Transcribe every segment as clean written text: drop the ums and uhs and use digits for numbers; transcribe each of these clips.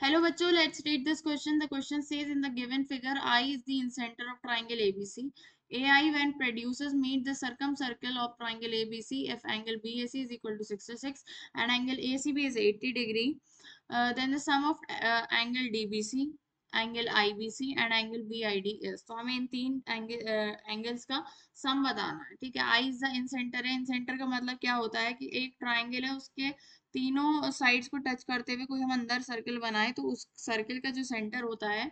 Hello bachcho, let's read this question. The question says in the given figure I is the incenter of triangle ABC. AI when produces meet the circumcircle of triangle ABC if angle BAC is equal to 66 and angle ACB is 80 degree. Then the sum of angle DBC, angle IBC and angle BID is. तो हमें इन तीन angles का सम बताना है. ठीक है. I is the incenter है. incenter का मतलब क्या होता है कि एक ट्राइंगल है, उसके तीनों साइड्स को टच करते हुए कोई हम अंदर सर्कल बनाए तो उस सर्कल का जो सेंटर होता है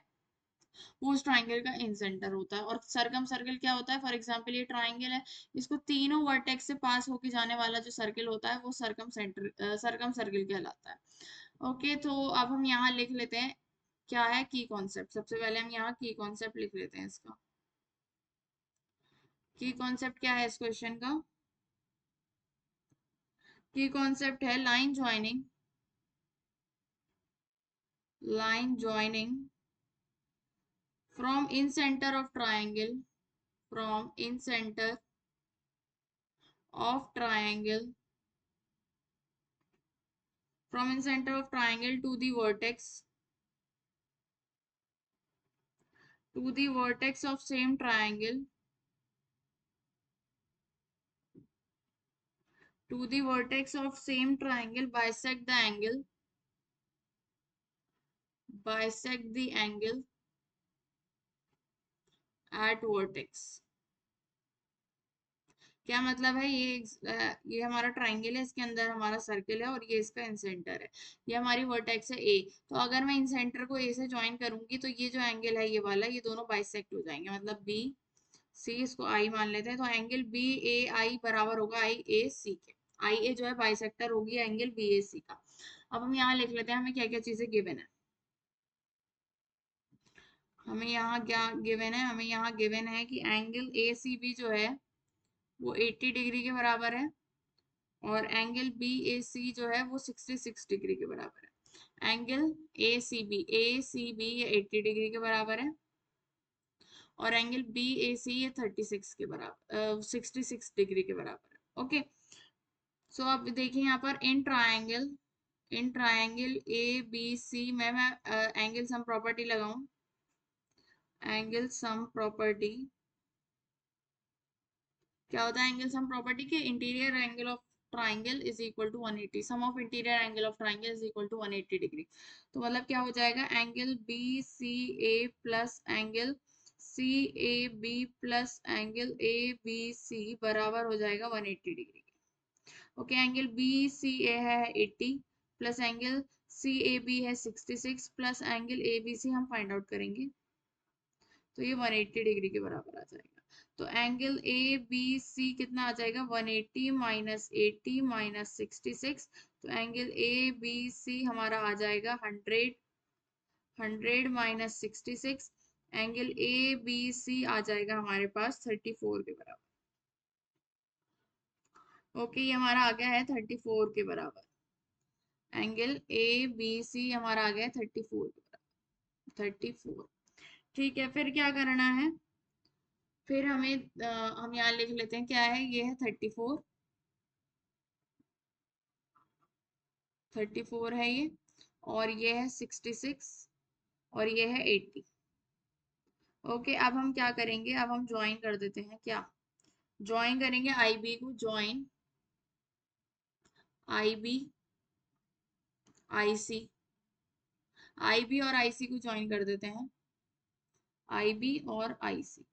वो उस ट्राइंगल का इन सेंटर होता है. और सर्कम सर्कल क्या होता है? फॉर एग्जांपल ये ट्राइंगल है, इसको तीनों वर्टेक्स से पास होके जाने वाला जो सर्कल होता है वो सर्कम सर्कल कहलाता है. ओके, तो अब हम यहाँ लिख लेते हैं क्या है की कॉन्सेप्ट. सबसे पहले हम यहाँ की कॉन्सेप्ट लिख लेते हैं. इसका की कॉन्सेप्ट क्या है इस क्वेश्चन का? की कॉन्सेप्ट है line joining from in center of triangle from in center of triangle from in center of triangle to the vertex of same triangle to the vertex of same triangle bisect the angle at vertex. क्या मतलब है? ये हमारा triangle है, इसके अंदर हमारा circle है और ये इसका इंसेंटर है. ये हमारी वर्टेक्स है ए. तो अगर मैं इंसेंटर को ए से ज्वाइन करूंगी तो ये जो एंगल है ये वाला, ये दोनों बाइसेक्ट हो जाएंगे. मतलब बी सी, इसको आई मान लेते हैं. तो एंगल बी ए आई बराबर होगा आई ए सी के. आई ए जो है बाइसेक्टर होगी एंगल बी ए सी का. अब हम यहाँ लिख लेते हैं हमें क्या क्या चीजें गिवन है. हमें यहाँ क्या गिवन है? हमें यहाँ गिवन है कि एंगल ए सी बी जो है वो 80 डिग्री के बराबर है और एंगल बी ए सी जो है वो 66 डिग्री के बराबर है. एंगल ए सी बी ये 80 डिग्री के बराबर है और एंगल बी ए सी ये 36 के बराबर 66 डिग्री के बराबर है. ओके, सो अब देखिए यहाँ पर in triangle A B C में मैं एंगल सम प्रॉपर्टी लगाऊं. एंगल सम प्रॉपर्टी क्या होता है? एंगल सम प्रॉपर्टी के interior angle of triangle is equal to 180. Sum of interior angle of triangle is equal to 180 degree. तो मतलब क्या हो जाएगा? Angle B C A plus angle C A B plus angle A B C बराबर हो जाएगा 180 degree. Okay, angle B C A है 80 plus angle C A B है 66 plus angle A B C हम फाइंड आउट करेंगे तो ये 180 degree के बराबर आ जाएगा. तो एंगल ए बी सी कितना आ जाएगा? 180 माइनस 80 माइनस 66. तो एंगल ए बी सी हमारा आ जाएगा 100 minus 66. Angle A B C आ जाएगा हमारे पास 34 के बराबर. ओके, ये हमारा आ गया है 34 के बराबर. एंगल ए बी सी हमारा आ गया है 34 के बराबर. 34. ठीक है, फिर क्या करना है? फिर हम यहाँ लिख लेते हैं क्या है. ये है 34 है ये, और ये है 66 और ये है 80. ओके, अब हम क्या करेंगे? अब हम ज्वाइन कर देते हैं. क्या ज्वाइन करेंगे? आई बी को join I B I C. I B और आई सी को ज्वाइन कर देते हैं. आई बी और आई सी.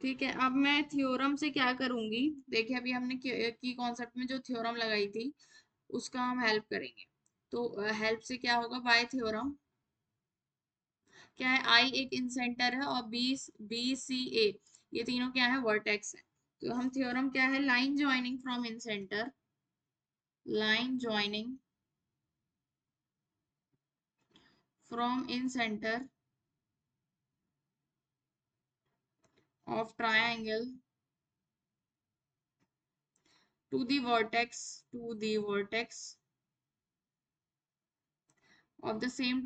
ठीक है, अब मैं थ्योरम से क्या करूंगी? देखिए अभी हमने की कॉन्सेप्ट में जो थ्योरम लगाई थी उसका हम हेल्प करेंगे. तो हेल्प से क्या होगा? बाय थ्योरम क्या है? आई एक इंसेंटर है और बी सी ए ये तीनों क्या है? वर्टेक्स है. तो हम थ्योरम क्या है? Line joining from incentre line joining from incentre of triangle to the vertex of the of the same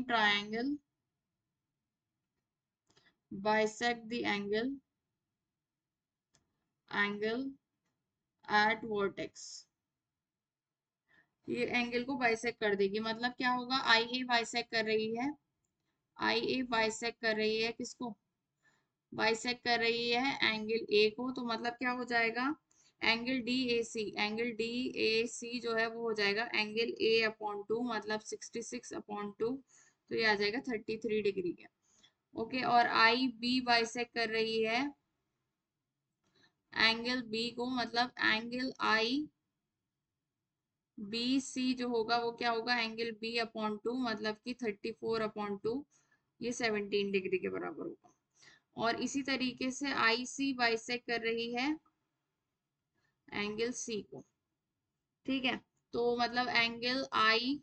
triangle bisect the angle eight vertex, ये एंगल को बाइसेक कर देगी। मतलब क्या होगा, आई ए बाइसेक कर रही है, आई ए बाइसेक कर रही है किसको, बाइसेक कर रही है एंगल ए को। तो मतलब क्या हो जाएगा, angle D A C, angle D A C जो है वो हो जाएगा एंगल ए अपॉन टू, मतलब 66/2, तो ये आ जाएगा 33 डिग्री का। ओके, और आई बी बाइसेक कर रही है एंगल बी को, मतलब एंगल आई बी सी जो होगा वो क्या होगा, एंगल बी अपॉन टू, मतलब कि 34/2, ये 17 डिग्री के बराबर होगा। और इसी तरीके से आई सी बाइसेक कर रही है एंगल सी को, ठीक है। तो मतलब एंगल आई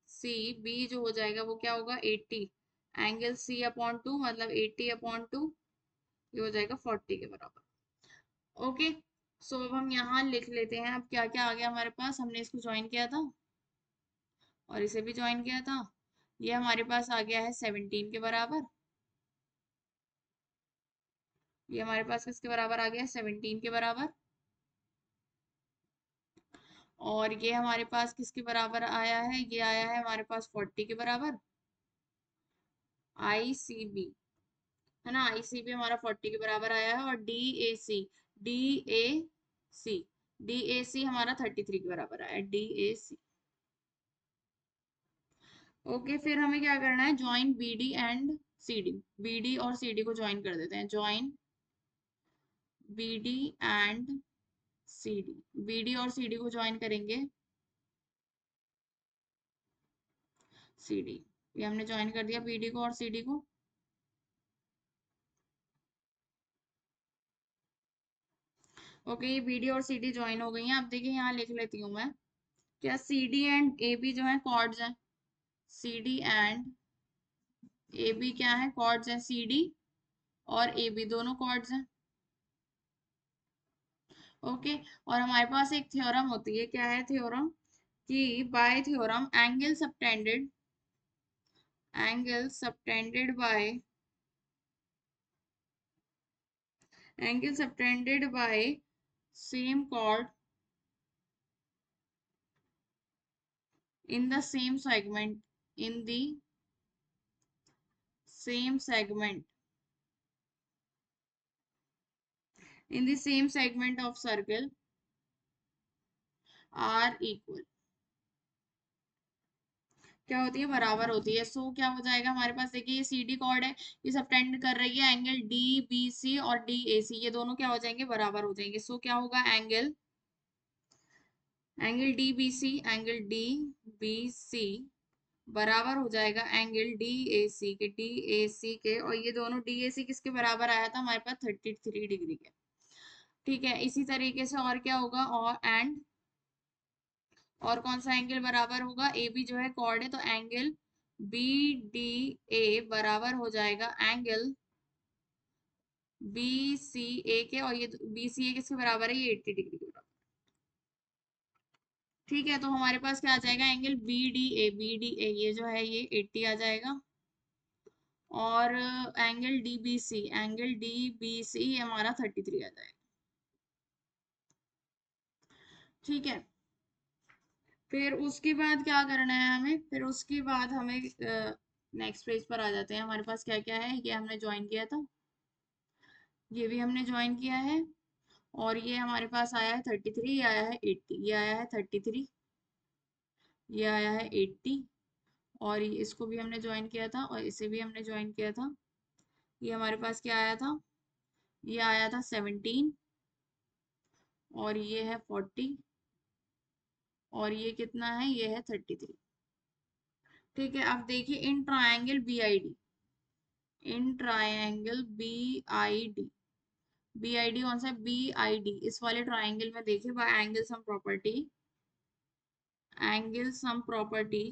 सी बी जो हो जाएगा वो क्या होगा 80, एंगल सी अपॉन टू, मतलब 80/2, ये हो जाएगा 40 के बराबर। ओके, सो अब हम यहाँ लिख लेते हैं। अब क्या क्या आ गया हमारे पास, हमने इसको ज्वाइन किया था और इसे भी ज्वाइन किया था। ये हमारे पास आ गया है 17 के बराबर, ये हमारे पास किसके बराबर आ गया है, 17 के बराबर। और ये हमारे पास किसके बराबर आया है, ये आया है हमारे पास 40 के बराबर, आई सी बी, है ना। आई सी बी हमारा 40 के बराबर आया है। और D A C, D A C, D A C हमारा 33 के बराबर आया है, डी ए सी। ओके, फिर हमें क्या करना है, join B D and C D, B D और सी डी को ज्वाइन कर देते हैं। Join B D and C D, B D और सी डी को ज्वाइन करेंगे, सी डी, ये हमने ज्वाइन कर दिया बी डी को और सी डी को। ओके, ये बी डी और सी डी ज्वाइन हो गई हैं। अब देखिए यहाँ लिख लेती हूँ मैं, क्या C D and A B जो है कॉर्ड्स हैं, C D and A B क्या है, कॉर्ड्स हैं, सी डी और ए बी दोनों कॉर्ड्स हैं। ओके, और हमारे पास एक थ्योरम होती है, क्या है थ्योरम, कि bye theorem angle subtended bye same chord in the same segment, in the same segment, in the same segment of circle are equal, क्या होती है, बराबर होती है। सो क्या हो जाएगा हमारे पास, देखिए ये सी डी कॉर्ड है, ये सबटेंड कर रही है एंगल डी बी सी और डी ए सी, ये दोनों क्या हो जाएंगे, बराबर हो जाएंगे। सो क्या होगा, angle angle D B C, angle D B C बराबर हो जाएगा एंगल डी ए सी के, डी ए सी के। और ये दोनों डी ए सी किसके बराबर आया था हमारे पास, 33 डिग्री के, ठीक है। इसी तरीके से और क्या होगा, और कौन सा एंगल बराबर होगा, ए बी जो है कॉर्ड है, तो एंगल बी डी ए बराबर हो जाएगा एंगल बी सी ए के। और ये बी सी ए किसके बराबर है, ये 80 डिग्री के बराबर, ठीक है। तो हमारे पास क्या आ जाएगा, angle B D A, B D A ये जो है ये 80 आ जाएगा। और angle D B C, angle D B C हमारा 33 आ जाएगा, ठीक है। फिर उसके बाद क्या करना है हमें, फिर उसके बाद हमें नेक्स्ट पेज पर आ जाते हैं। हमारे पास क्या क्या है, ये हमने ज्वाइन किया था, ये भी हमने ज्वाइन किया है। और ये हमारे पास आया है 33, ये आया है 80, ये आया है 33, ये आया है 80। और इसको भी हमने ज्वाइन किया था और इसे भी हमने ज्वाइन किया था। ये हमारे पास क्या आया था, ये आया था 17, और ये है 40, और ये कितना है, ये है 33, ठीक है। अब देखिए in triangle B I D, in triangle B I D, B I D कौन सा है, बी आई डी, इस वाले ट्राइंगल में देखिए by angle sum property, angle sum property,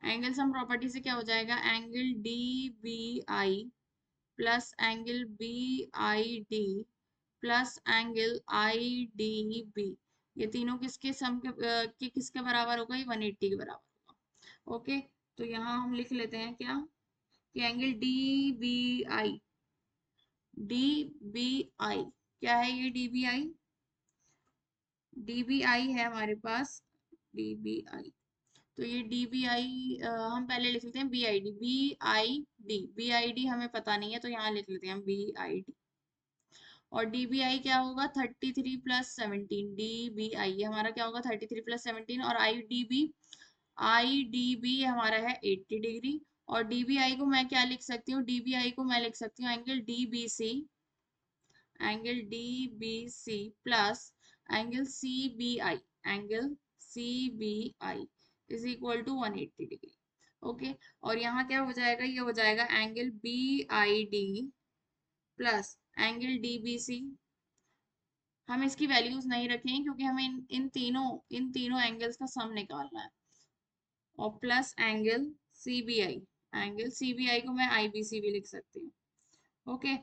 angle sum property से क्या हो जाएगा, angle D B I plus angle B I D plus angle I D B, ये तीनों किसके सम के किसके बराबर होगा, ये 180 के बराबर होगा। ओके, तो यहाँ हम लिख लेते हैं क्या, कि angle D B I, D B I क्या है ये डीबीआई? डीबीआई है हमारे पास, डीबीआई। तो ये डीबीआई हम पहले लिख लेते हैं बीआईडी, बीआईडी हमें पता नहीं है तो यहाँ लिख लेते हैं बीआईडी। और डीबीआई क्या होगा? 33 + 17, डीबीआई हमारा क्या होगा? 33 + 17। और आईडीबी हमारा है 80 डिग्री। और डीबीआई को मैं क्या लिख सकती हूँ? डीबीआई को मैं लिख सकती हूँ angle DBC, angle DBC plus angle CBI, angle CBI is equal to 180 degree. Okay, और यहाँ क्या हो जाएगा? ये हो जाएगा angle BID plus angle DBC. हम इसकी वैल्यूज नहीं रखेंगे क्योंकि हमें इन तीनों एंगल्स का सम निकालना है। और प्लस एंगल सीबीआई को मैं आईबीसी भी लिख सकती हूँ। ओके,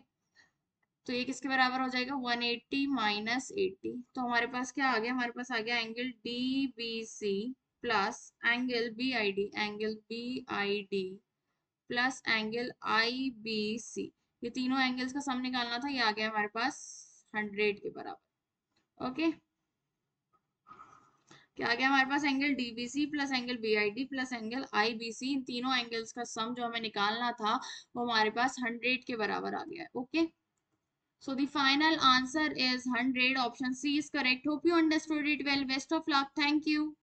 तो ये किसके बराबर हो जाएगा? 180 माइनस 80। तो हमारे पास क्या आ गया? हमारे पास आ गया angle DBC plus angle BID plus angle IBC. ये तीनों एंगल्स का सम निकालना था, ये आ गया हमारे पास 100 के बराबर। ओके, क्या आ गया हमारे पास? Angle DBC plus angle BID plus angle IBC, इन तीनों एंगल्स का सम जो हमें निकालना था वो हमारे पास 100 के बराबर आ गया है। Okay, so the final answer is 100. Option C is correct. Hope you understood it well. Best of luck. Thank you.